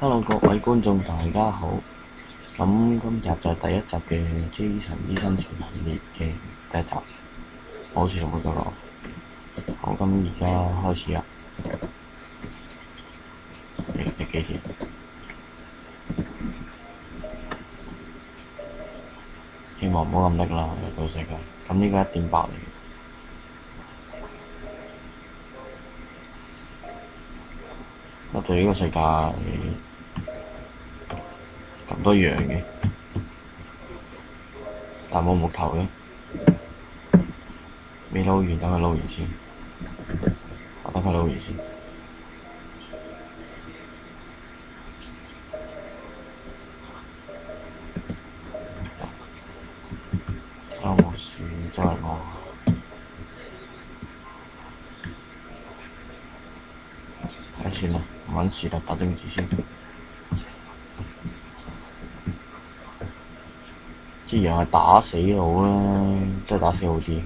Hello，各位觀眾，大家好。咁今集就係第一集嘅《J 神之生存》系列嘅第一集，我好似重複咗講。好，咁而家開始啦。第幾條？希望唔好咁叻啦，入到世界。咁呢個1.8嚟嘅。入到呢個世界咁多樣嘅，但冇木頭嘅。未撈完，等佢撈完先。等佢撈完先。睇下有冇樹，周圍望。睇算啦，唔揾事啦，打政治先。啲羊係打死好啦，都係打死好啲。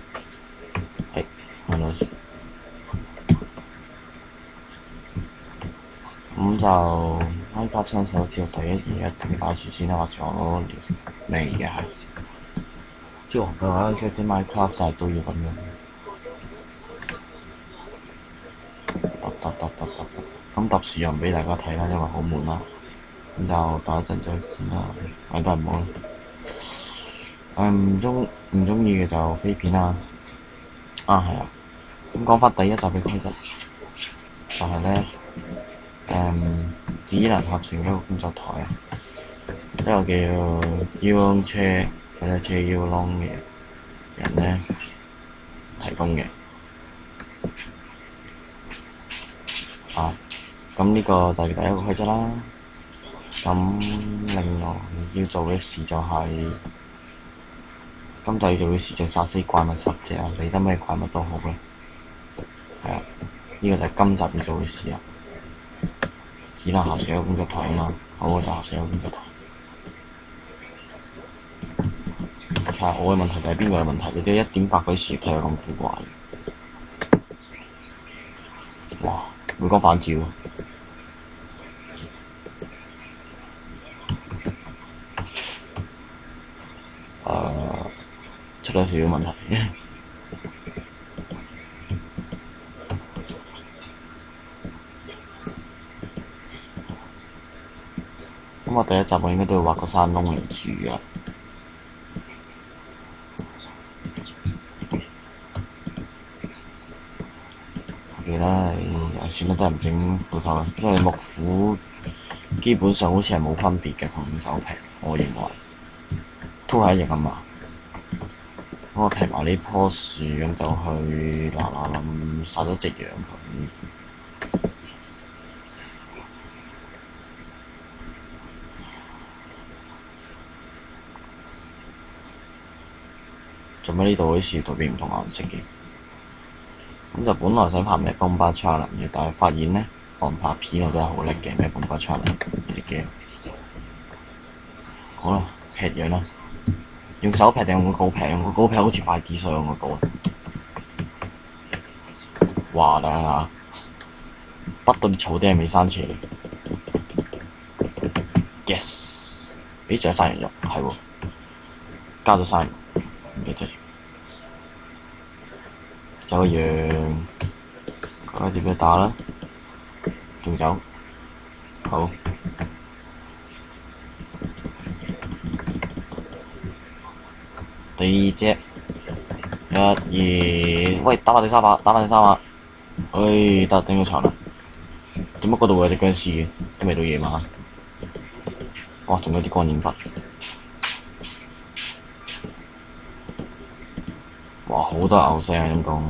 係，係咯。咁就 Minecraft 新手之後第一嘢一定擺住先啦，或者我攞咩嘢係。即係我嘅話，即係 Minecraft，但係都要咁樣。咁揼時又唔俾大家睇啦，因為好悶啦。咁就等一陣再見啦，都係唔好啦。唔中意嘅就飛片啦。啊，係啊。咁講翻第一集嘅規則，就係咧，只能合成一個工作台啊，一個叫腰窿車或者車腰窿嘅人咧提供嘅。咁呢個就係第一個規則啦。咁另外要做嘅事就係，今集要做嘅事就係殺死怪物10隻啊，理得咩怪物都好嘅。係啊，呢個就係今集要做嘅事啊。只能合成一個工作台啊嘛，好，我就合成一個工作台。其實我嘅問題定係邊個嘅問題？你哋1.8嗰啲視力睇到咁古怪。哇！回光返照。出咗少少問題。咁我第一集我應該都要畫個山窿嚟住㗎。其他算啦，真係唔整斧頭啦，因為木斧基本上好似係冇分別嘅，同手劈，我認為都係一樣咁嘛。咁我劈埋呢棵樹，咁就去臨殺咗隻羊佢。做咩呢度啲樹圖變唔同顏色嘅？咁就本來想拍咩 Bomba Challenge 嘅，但係發現呢，我唔拍片我都係好叻嘅咩 Bomba Challenge 隻 game。好啦，劈樣啦，用手劈定用個鎬劈？用個鎬劈好似快啲，所以用個鎬。哇！等下，筆到啲草地係未生出嚟。Yes！ 咦，仲有山羊肉，係喎，加咗山羊，唔記得咗。走個羊，嗰碟俾打啦，仲走，好。第二隻1、2，喂，打埋第三把，打埋第三把。得頂到牆啦。點解嗰度會有隻僵屍嘅？都未到夜晚。哇！仲有啲光影筆。哇！好多牛聲啊，咁講。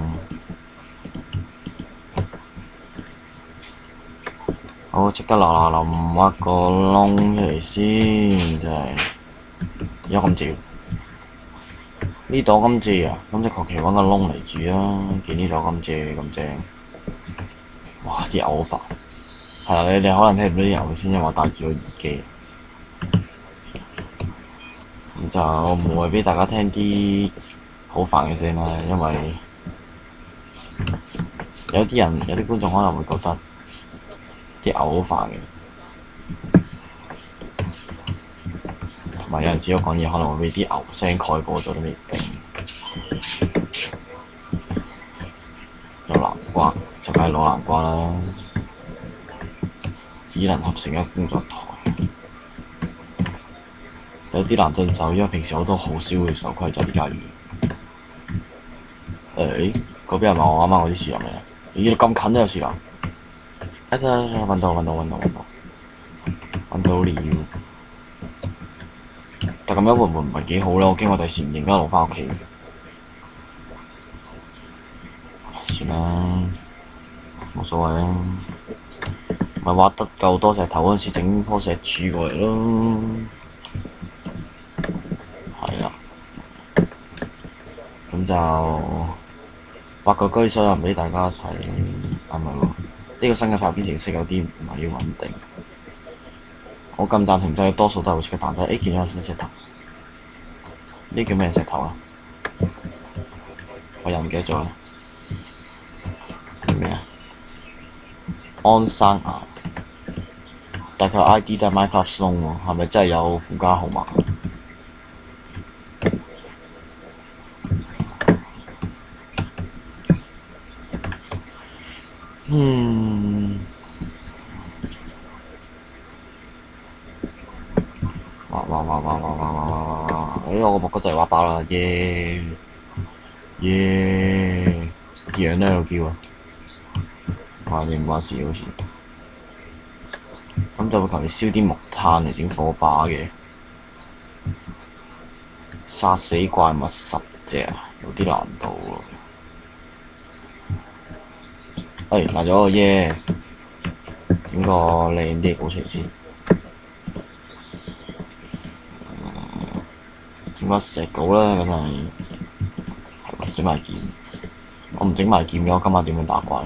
好，即刻臨挖個窿出嚟先，真係有咁照。呢朵咁正啊，咁就求其揾個窿嚟住啦。見呢朵咁正，哇！啲牛好煩。係啦，你哋可能聽唔到啲牛先，因為我戴住個耳機。咁就我唔會俾大家聽啲好煩嘅聲啦，因為有啲觀眾可能會覺得啲牛好煩嘅。同埋有陣時我講嘢可能會俾啲牛聲蓋過咗都未定。有南瓜就梗係攞南瓜啦，只能合成一個工作台。有啲難遵守，因為平時我都好少會守規則呢家嘢。嗰邊係咪我啱啱嗰啲樹林嚟啊？咦，咁近都有樹林？揾到了。但咁樣會唔會唔係幾好咧？我驚我第時唔認得路返屋企。算啦，冇所謂啊。咪挖得夠多石頭嗰陣時，整棵石柱過嚟咯。係啦，咁就挖個居所又唔俾大家睇，係咪喎？呢個新嘅發展程式有啲唔係好穩定。我撳暫停掣，多數都係會即刻彈低。見到有新石頭，呢叫咩石頭啊？我又唔記得咗啦。叫咩啊？安山岩，但佢 ID 都係 Minecraft Stone 喎，係咪真係有附加號碼？我個木哥就係挖爆啦，耶！羊都喺度叫啊！你唔關事好似。咁就會求你燒啲木炭嚟整火把嘅。殺死怪物10隻啊，有啲難度喎。嚟咗個耶！整個靚啲嘅稿出嚟先。整把石稿啦，梗係整埋劍。我唔整埋劍嘅，我今晚點樣打怪？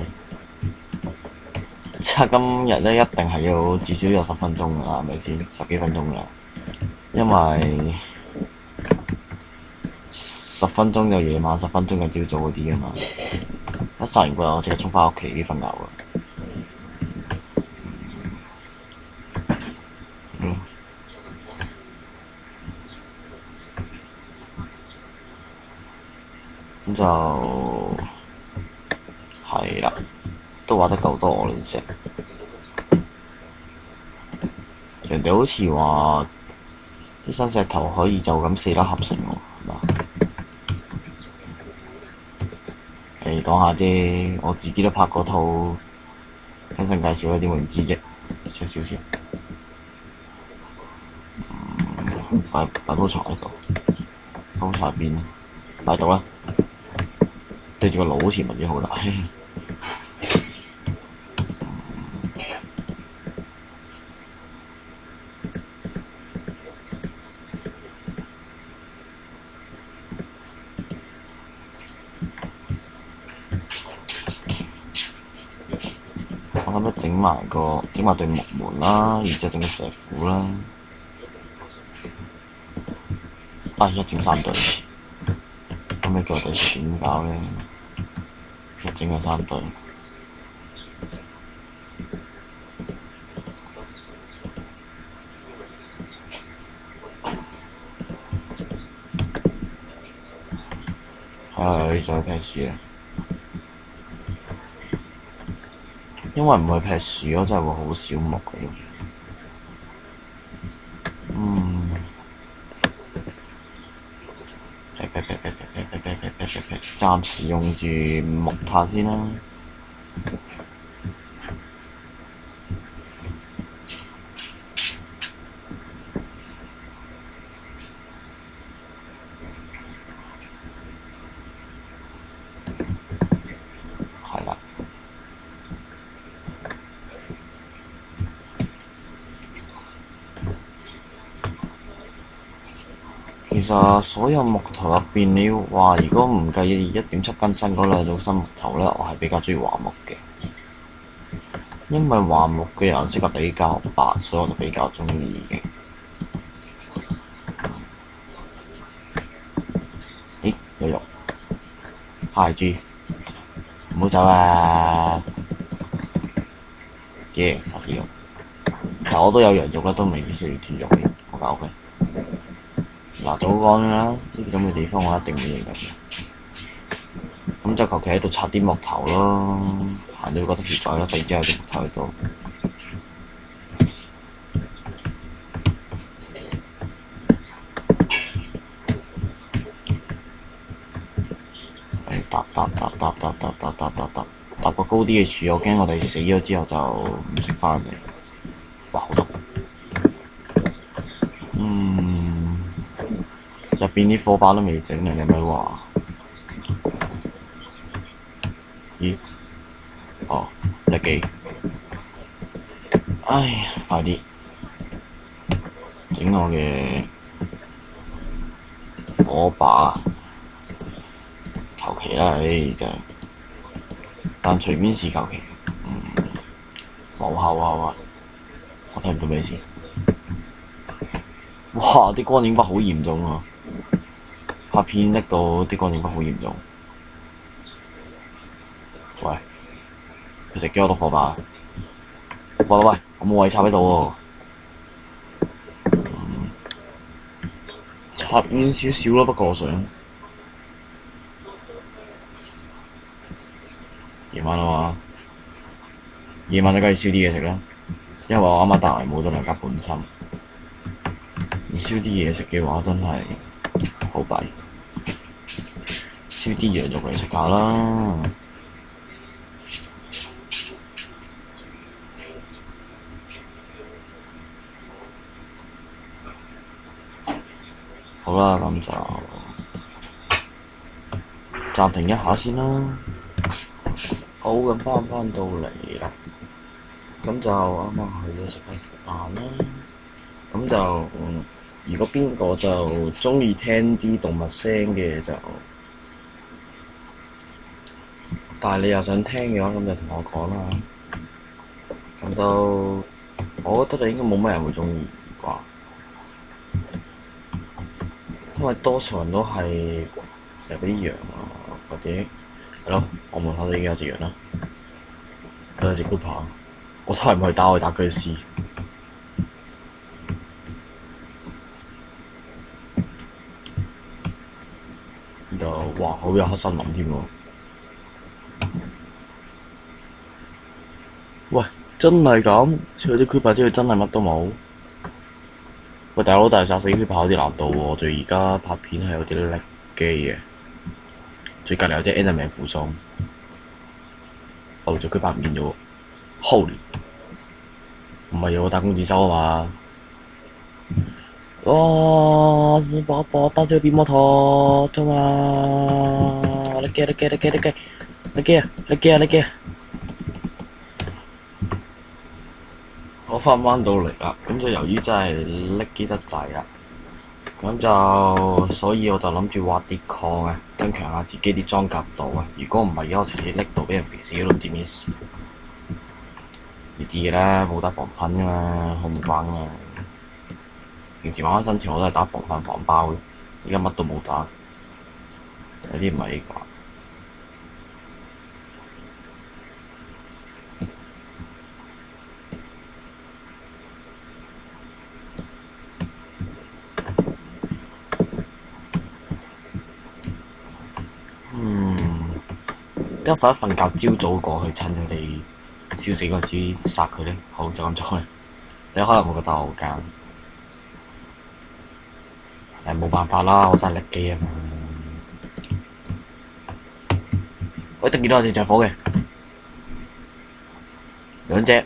即係今日咧，一定係要至少有10分鐘㗎啦，係咪先？10幾分鐘㗎啦，因為10分鐘就夜晚，10分鐘就朝早嗰啲㗎嘛。一殺完怪我即刻衝返屋企瞓覺㗎。咁就係啦，都挖得夠多我哋石。人哋好似話啲新石頭可以就咁4粒合成喎，係嘛？講下啫，我自己都拍過套更新介紹啦，點會唔知啫？少少先。擺煲茶喺度，煲茶邊啊？擺到啦，對住個腦好似唔係幾好大。我諗住整埋對木門啦，然之後整個石斧啦。一整3對，咁你叫我哋點搞咧？一整咗3對。再劈樹啊！因為唔去劈樹咯，真係會好少木嘅。暫時用住木炭先啦。係啦。其實所有木頭入邊，你話如果唔計1.7更新嗰2種新木頭咧，我係比較中意樺木嘅，因為樺木嘅顏色係比較白，所以我就比較中意嘅。有肉，蟹豬，唔好走啊！殺死我！實我都有羊肉啦，都未必需要豬肉嘅。我教佢嗱，早講啦，呢啲咁嘅地方我一定會認得嘅。咁就求其喺度拆啲木頭咯，行到覺得條仔啦，突然之間有啲木頭喺度。搭個高啲嘅柱，我驚我哋死咗之後就唔識翻嚟。哇，好得！入邊啲火把都未整啊！你咪話？咦？哦，力記。唉，快啲整我嘅火把，求其啦，真係。但隨便是求其，冇效啊！我睇唔到咩事。哇！啲光影筆好嚴重啊！拍片拎到啲光影筆好嚴重。喂，佢食咗我個火把。喂，我冇位插喺度喎。插遠少少咯，不過我想夜晚啊嘛，夜晚就梗係燒啲嘢食啦。因為我啱啱帶嚟冇咗兩格半心，唔燒啲嘢食嘅話真係好弊。燒啲羊肉嚟食下啦。好啦，咁就暫停一下先啦。好，咁翻到嚟啦，咁就啱啱去咗食下飯啦。咁就如果邊個就鍾意聽啲動物聲嘅就，但係你又想聽嘅話，咁就同我講啦。咁都我覺得你應該冇乜人會鍾意啩。因為多數人都係成日嗰啲羊啊，或者係咯，我門口都已經有隻羊啦，有隻 Cooper， 我都係唔去打，我去打僵屍。呢度哇，好有黑森林添喎！喂，真係咁？除咗啲 Cooper 之外，真係乜都冇？喂，大佬，但係殺死 Cooper 有啲難度喎，最而家拍片係有啲叻機嘅。最隔離有隻 Enderman 附送，哦，隻 Cooper 唔見咗喎 ，Holy！ 唔係我打工字收啊嘛。哇！把單車變摩托，衝啊！你機啊！我翻到嚟啦，咁就由於真係叻機得滯啦，咁就所以我就諗住挖啲礦啊，增強下自己啲裝甲度啊。如果唔係，而家我隨時拎到俾人肥死都唔知咩事。你知嘅啦，冇打防噴噶嘛，好唔慣噶嘛。平時玩開生存我都係打防噴防爆嘅，而家乜都冇打，有啲唔係啩。一瞓覺，朝早過去趁佢哋燒死嗰陣時殺佢咧。好，就咁做啦。你可能會覺得我奸，但係冇辦法啦，我真係叻機啊嘛。我一定見到有隻着火嘅，兩隻、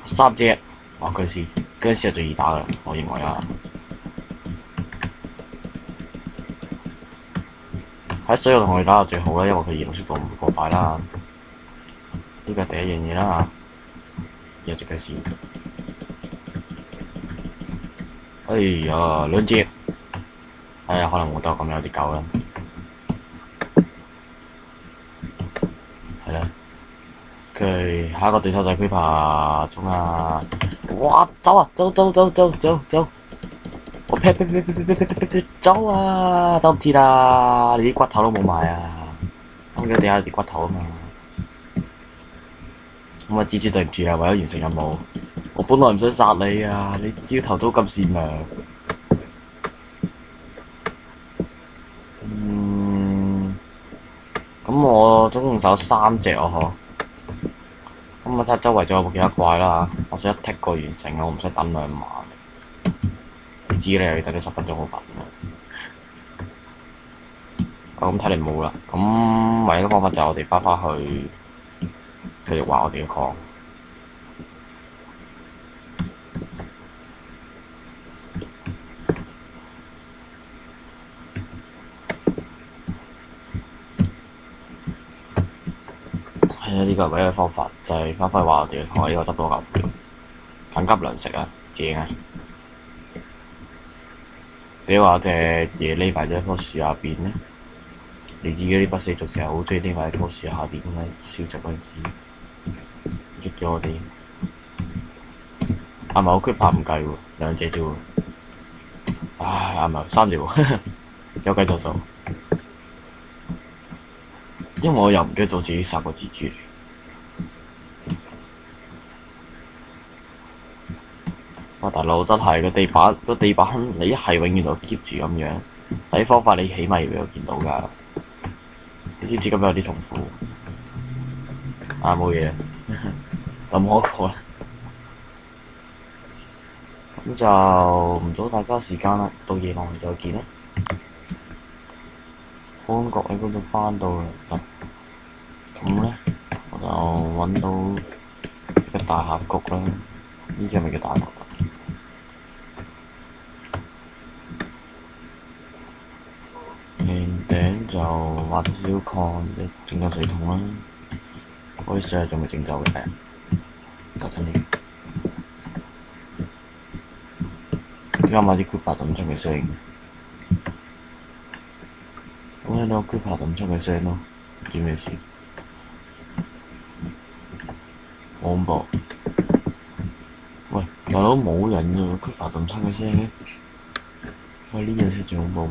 三隻，哇！僵屍係最易打㗎，我認為啊。喺水度同佢打就最好啦，因為佢移動速度唔會過快啦。呢個係第一樣嘢啦。有隻僵屍，哎呀，兩隻，哎呀，可能我得咁有啲夠啦。係啦，佢下一個對手就係 Creeper，衝啊！哇，走啊，走！我劈，走啊！走唔切啊！你啲骨頭都冇埋啊！我而家地下有啲骨頭啊嘛。咁啊，蜘蛛對唔住啊，為咗完成任務，我本來唔想殺你啊！你朝頭早咁善良。咁我總共手3隻哦嗬。咁我睇下周圍仲有冇其他怪啦，我想一剔過完成，我唔使等2晚。你知你又要等你10分鐘好煩啊！咁睇嚟冇啦。咁唯一嘅方法就係我哋翻去繼續挖我哋嘅礦。係啊，呢個係唯一嘅方法，就係翻去挖我哋嘅礦。呢個執到嚿腐肉，緊急糧食啊，正啊！你話隻嘢匿埋喺棵樹下邊咧？你自己啲不死族成日好中意匿埋喺棵樹下邊咁樣消失嗰陣時，益咗我哋。阿茂區拍唔計喎，2隻啫喎。唉，阿茂3隻喎，有計就數。因為我又唔記得咗自己殺過蜘蛛嚟。哇！大佬真係個地板，你一係永遠就 keep 住咁樣，第啲方法你起碼要有見到㗎。你知唔知今日有啲痛苦？冇嘢，就冇嗰個啦。咁就唔阻大家時間啦，到夜晚再見啦。好感覺你嗰度翻到啦，咁咧我就揾到一個大峽谷啦。呢個係咪叫大峽谷？頂就挖咗少礦，整咗水桶啦。嗰啲水係仲未整走嘅，係啊，等陣先。而家買啲 Creeper 就唔出嘅聲，我聽到 Creeper 就唔出嘅聲咯，唔知咩事。好恐怖！喂，大佬冇人㗎，Creeper 就唔出嘅聲嘅。喂，呢樣先最恐怖喎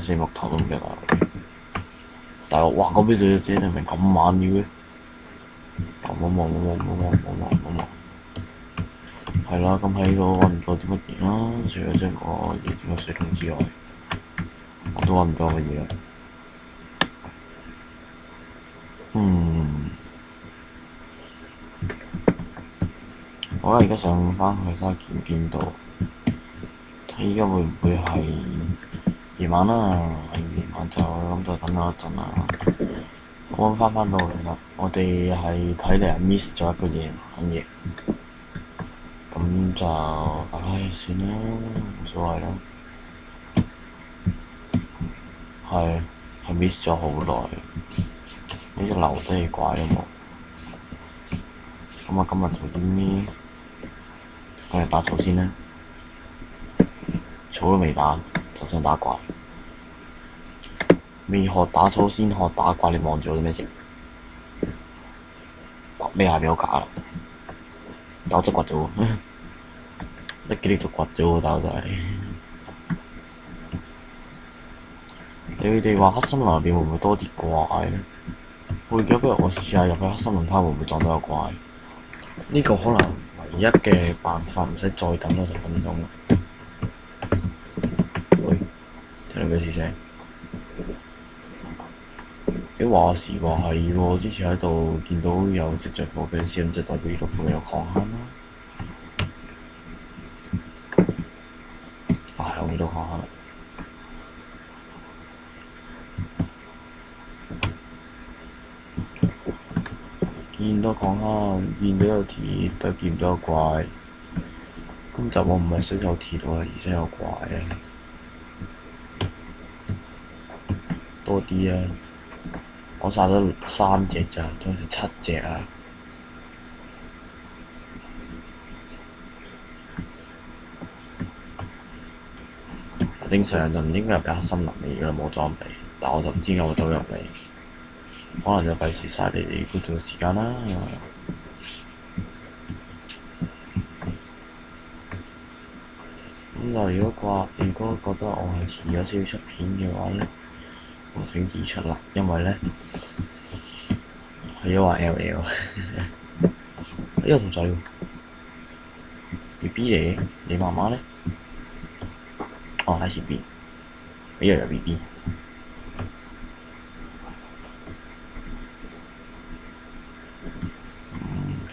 ！4木頭都唔記得，大佬，哇！嗰邊仲有隻，你明咁猛嘅？冇，係啦，咁喺度揾唔到啲乜嘢啦，除咗將個夜景嘅水桶之外，我都揾唔到乜嘢啦。好啦，而家上返去睇下見唔見到，睇而家會唔會係夜晚啦？夜晚就咁就等我一陣啦。我翻到嚟啦，我哋係睇嚟 miss 咗一個夜晚嘅，咁就算啦，冇所謂啦。係 miss 咗好耐，呢隻留低嘅怪都冇。咁我今日做啲咩？我哋打草先啦，草都未打就想打怪。未學打草先學打怪，你望住我做咩啫？掘你下邊好假啦，但我真掘咗喎，一見你就掘咗喎，但我就係。你哋話黑森林入邊會唔會多啲怪咧？會嘅，不如我試下入去黑森林睇下會唔會撞到有怪。呢個可能唯一嘅辦法，唔使再等多10分鐘啦。喂，聽到幾時聲？話時話係喎，之前喺度見到有隻着火嘅屍，咁就代表呢度附近有礦坑啦。我見到礦坑啦。見到礦坑，見到有鐵，但見唔到有怪。今集我唔係想有鐵喎，而且有怪啊！多啲啊！我殺咗3隻咋，仲有7隻啊！正常就唔應該入黑森林嘅，而家冇裝備，但我就唔知點解我走入嚟，可能就費事嘥你哋觀眾時間啦。咁就如果覺得我係遲咗少少出片嘅話咧，我請指出啦，因為咧佢咗話 LL，有條仔喎，BB 嚟嘅，你媽媽咧？哦，喺前邊，又有 BB。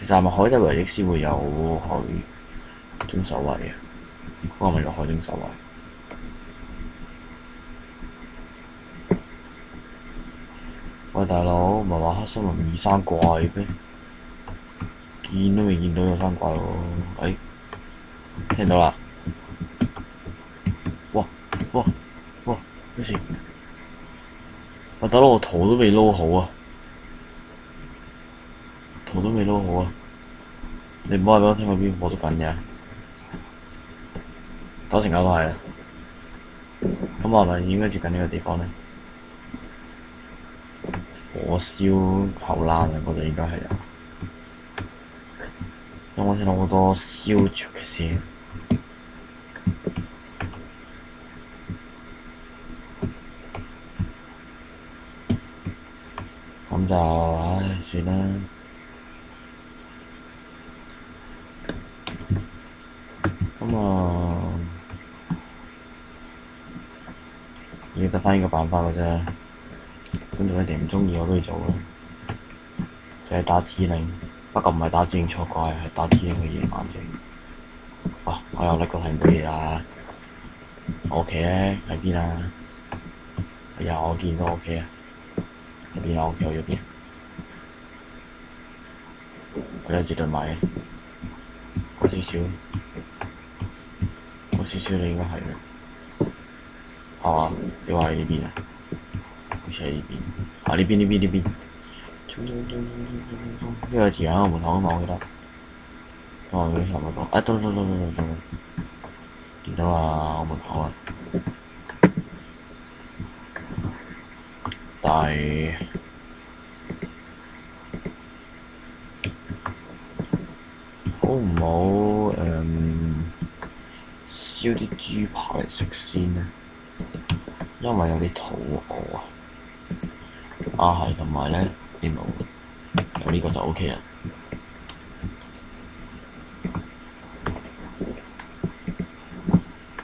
其實係咪海底維益先會有海中守衞啊？嗰個咪有海中守衞。喂，大佬，唔係話黑森林二生怪咩？見都未見到有生怪喎。聽到啦！哇！咩事？喂，大佬，我圖都未撈好啊！圖都未撈好啊！你唔好話畀我聽，佢邊火燭緊嘅，9成9都係啦。咁我係咪應該接近呢個地方呢？火燒後欄啊！嗰度應該係有，因為我聽到好多燒着嘅聲。咁就算啦。咁要得返呢個辦法嘅啫。咁如果你哋唔中意，我都要做啦。就係打指令，不過唔係打指令錯怪，係打指令嘅夜晚啫。哇！我又拎個睇唔到嘢啦。我屋企咧喺邊啊？哎呀，我見到我屋企啊！喺邊啊？我屋企喺入邊。我有絕對買嘅，嗰少少，你應該係嘅，係嘛？你話喺呢邊啊？好似喺呢邊，呢邊，呢個字喺我門口啊嘛，我記得。我已經差唔多，到，見到啦，我門口啊。但係好唔好燒啲豬扒嚟食先呢？因為有啲肚餓啊。係，同埋咧，有呢個就 OK 啦。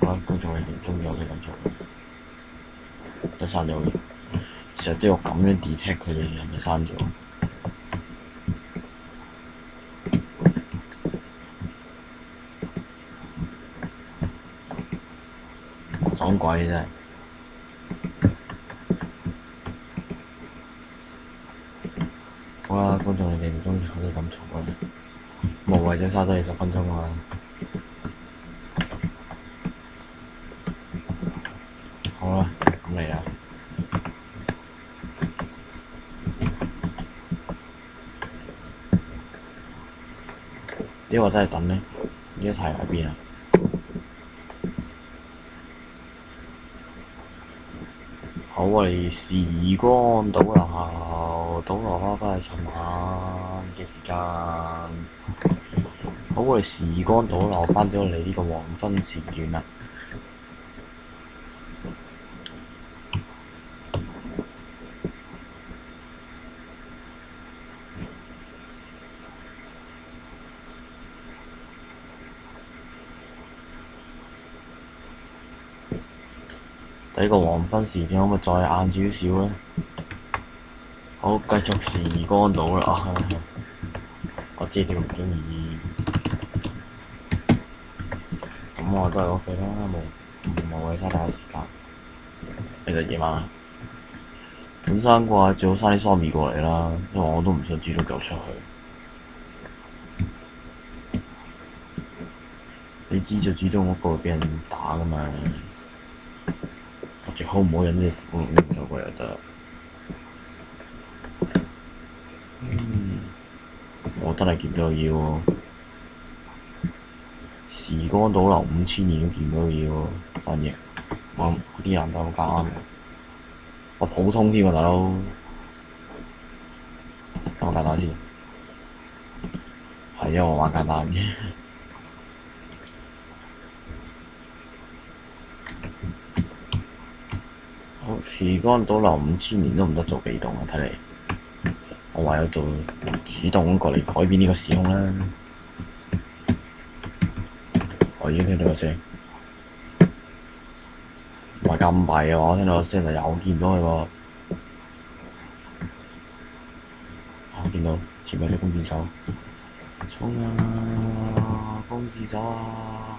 好啦，觀眾你哋唔中意我哋咁做，都刪咗嘅。成日都要咁樣 detect 佢哋係咪刪咗。撞鬼真係。好啦，觀眾你哋唔中意我哋咁嘈啦，無謂再嘥多20分鐘啦。好啦，咁嚟啊！啲我真係等呢，呢一題喺邊啊？好，我哋時光倒流返去尋晚嘅時間。好，我哋時光倒流返咗嚟呢個黃昏時段啦。第一個黃昏時段可唔可以再晏少少呢？好，繼續時光倒流。我知你唔中意，咁我都係 OK 啦，無謂嘥大家時間。其實夜晚啊，咁生嘅話最好生啲梳味過嚟啦，因為我都唔想煮咗嚿出去。你知就煮咗嗰個會俾人打㗎嘛，我最好唔好飲啲苦檸手過又得。我真係見到嘢喎，時光倒流5000年都見到嘢喎，反正我啲人都好夾硬嘅，我普通添啊大佬，咁簡單先，係因為我玩簡單嘅。好，時光倒流5000年都唔得做被動啊！睇嚟我我唯有做主動過嚟改變呢個時空啦。我已經聽到個聲，唔係咁迷啊！我聽到個聲就又見唔到佢喎。我見到前面有隻弓箭手，衝啊！弓箭手啊！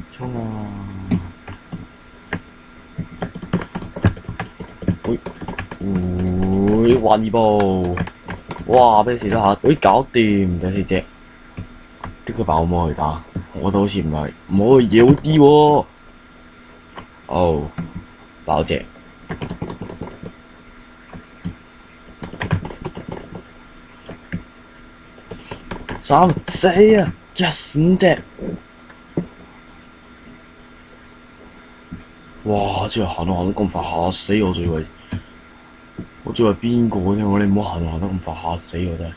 衝啊！會玩二步，哇！俾你射得下，搞掂第四隻。啲佢爆魔去打，我都好似唔係，唔可以嘢好啲喎。哦，爆隻。3、4啊 ！Yes， 5隻。哇！真係行到咁快，嚇死我！我仲以為邊個添？你唔好行得咁快，嚇死我真係。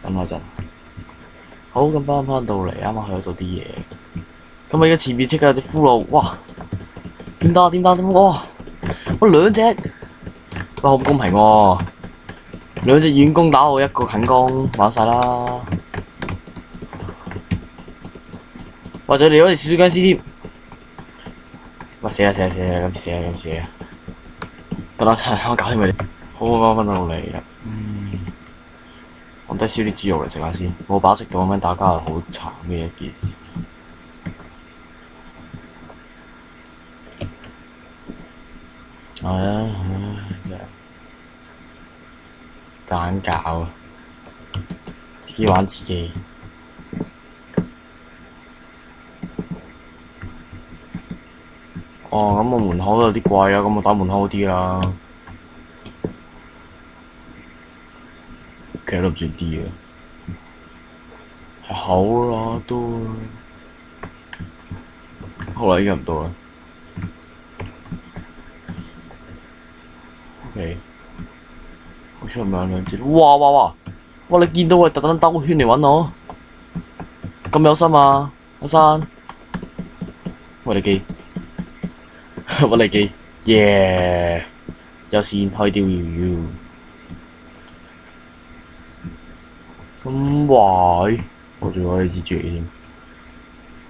等我陣。好，咁翻到嚟，啱啱去咗做啲嘢。咁我而家前面即刻有隻骷髏，哇！點打？哇！我2隻，哇！好唔公平喎！2隻遠攻打我一個近攻，玩晒啦！或者你攞條小僵屍添，哇！死啦！今次死啦！得啦，我搞掂佢哋。好，翻到嚟啦。我低燒啲豬肉嚟食下先，冇飽食到咁樣打交係好慘嘅一件事。係啊，蛋餃啊，自己玩自己。哦，咁我門口都有啲貴啊，咁我打門口好啲啦。其實都唔算啲嘅，係好啦都。後來依家唔到啦。OK， 好似係咪有2隻？哇！你見到我特登兜圈嚟揾我，咁有心啊，阿生。屈你機，屈你機，耶！有線可以釣魚。咁壞，我仲可以蜘蛛嚟添。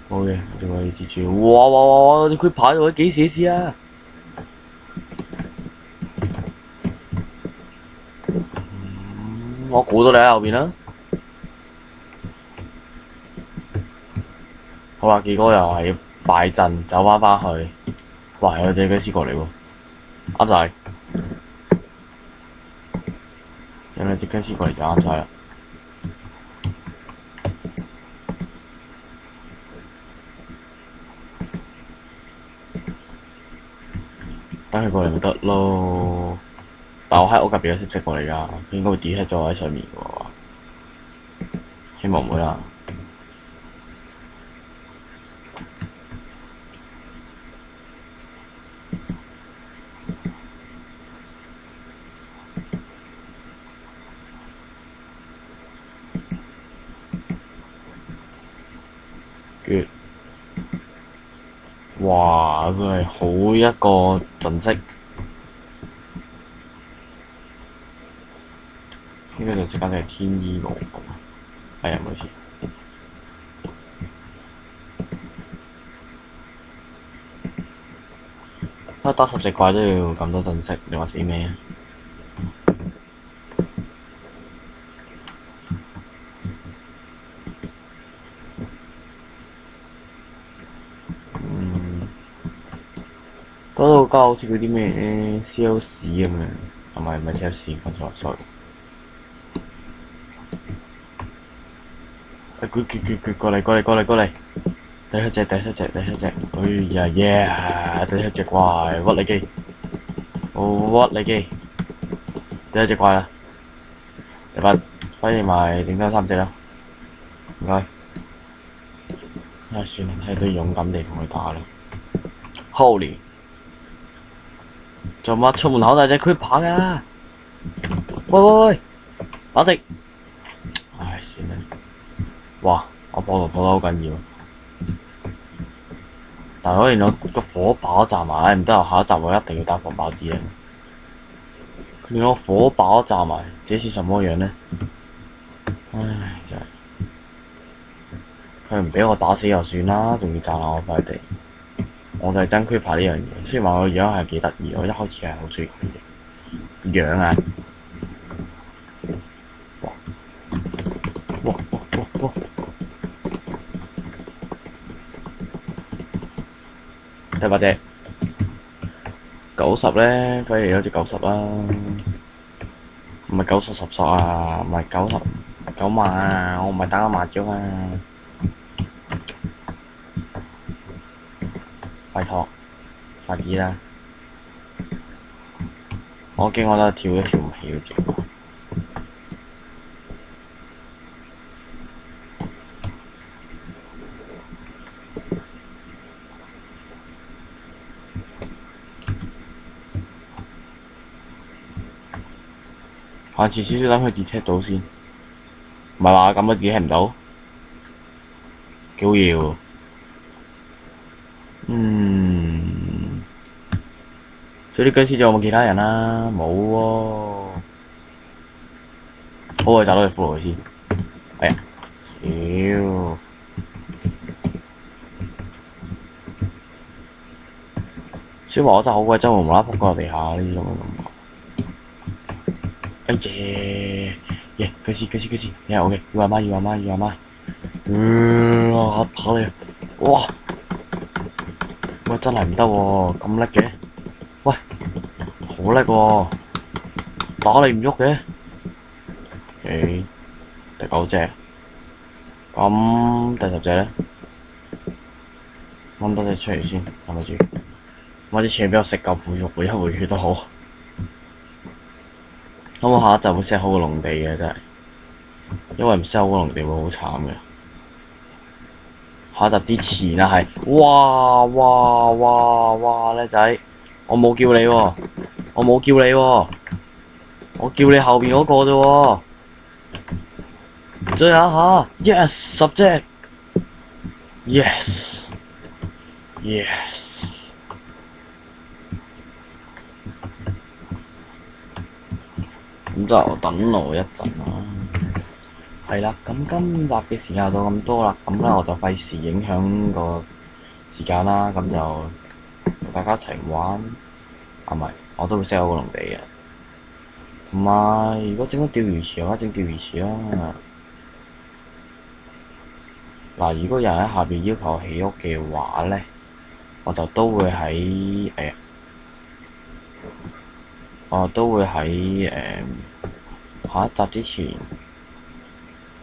好嘅，我仲可以蜘蛛。哇！佢排到幾時事啊？我估到你喺後邊啦。好啦，結果又係敗陣，走返去。哇！有隻僵屍過嚟喎，啱晒。有兩隻僵屍過嚟就啱晒啦。等佢過嚟咪得咯。但我喺屋入邊有識唔識過嚟㗎？佢應該會 detect 咗我喺上面嘅喎。希望唔會啦。Good。哇！真係好一個陣式。呢個就即刻就係天衣無縫。係啊，冇事。打10隻怪都要咁多陣式，你話死咩？嗰度交好似嗰啲咩sales 咁樣，唔係 sales，講錯，sorry。佢過嚟！第一隻，哎呀耶！第一隻怪，屈你機，屈你機，第一隻怪啦，嚟吧，揮埋剩低3隻啦，唔該。算啦，睇都勇敢地同佢打啦。Holy！做乜出門口大隻佢爬㗎？喂！打直！唉，算啦。哇！我破得好緊要。但係我連我個火爆炸埋，唔得，我下一集我一定要打防爆指令。佢連我火爆都炸埋，這是什麼樣呢？唉，真係佢唔俾我打死就算啦，仲要炸爛我塊地。我就係憎佢爬呢樣嘢，雖然話個樣係幾得意，我一開始係好中意佢嘅樣啊！哇哇哇哇哇！睇把隻90咧，飛嚟咗隻90啦，唔係90十索啊，唔係99萬啊，我唔係打緊麻雀啊！拜託，快啲啦！我驚我都跳都跳唔起嗰隻。下次少少等佢 detect 到先，唔係話咁都 detect 唔到，幾好嘢喎！所以啲僵屍仲有冇其他人啊？冇喎。好，我找到隻骷髏先。哎呀，屌！所以話我真係好鬼憎無啦啦仆過地下呢啲咁嘅感覺。哎耶！僵屍，你係 OK，要阿媽。我打你！哇！喂，真係唔得喎，咁叻嘅！喂，好叻喎，打你唔喐嘅。第9隻，咁第10隻咧，掹多隻出嚟先，係咪住？揾啲錢俾我食嚿腐肉，回一回血都好。咁我下一集會 set 好個農地嘅，真係，因為唔 set 好個農地會好慘嘅。下一集之前啊係，哇叻仔，我冇叫你喎，我叫你後邊嗰個啫喎。最後一下 ，yes 10隻 ，yes，咁就等我一陣啦。係啦，咁今集嘅時間到咁多啦，咁咧我就費事影響個時間啦，咁就同大家一齊玩。唔係，我都會 set 好個農地嘅。同埋，如果整個釣魚池嘅話，整釣魚池啦。嗱，如果有人喺下邊要求起屋嘅話咧，我就都會喺下一集之前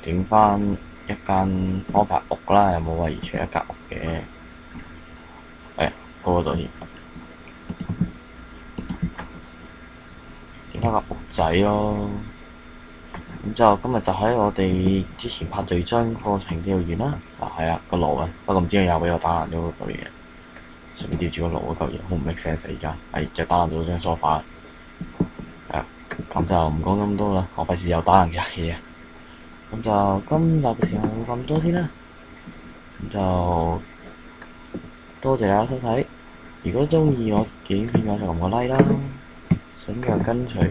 整翻一間方法屋啦，有冇話移除一間屋嘅？鋪嗰度添，整翻個屋仔咯。咁之後今日就喺我哋之前拍序章課程釣完啦。係啊，個爐啊，不過唔知佢又俾我打爛咗嗰嚿嘢，上面吊住個爐嗰嚿嘢，好唔 make sense 而家，就打爛咗張梳化。咁就唔講咁多啦，我費事又打爛其他嘢啊。咁就今集嘅時候咁多先啦。咁就多謝大家收睇。如果鍾意我嘅影片嘅話，就撳個 like 啦。想繼續跟隨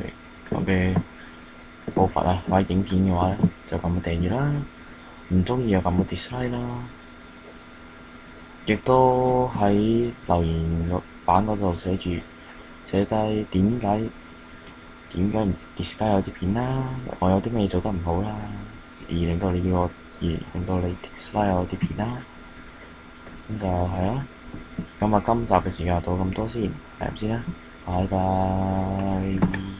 我嘅步伐啊，或者影片嘅話咧，就撳個訂閱啦。唔鍾意就撳個 dislike 啦。亦都喺留言板嗰度寫低點解唔 dislike 我啲片啦，我有啲咩做得唔好啦，而令到你 dislike 我啲片啦。咁就係啦。咁今集嘅時間就到咁多先，係咁先啦，拜拜。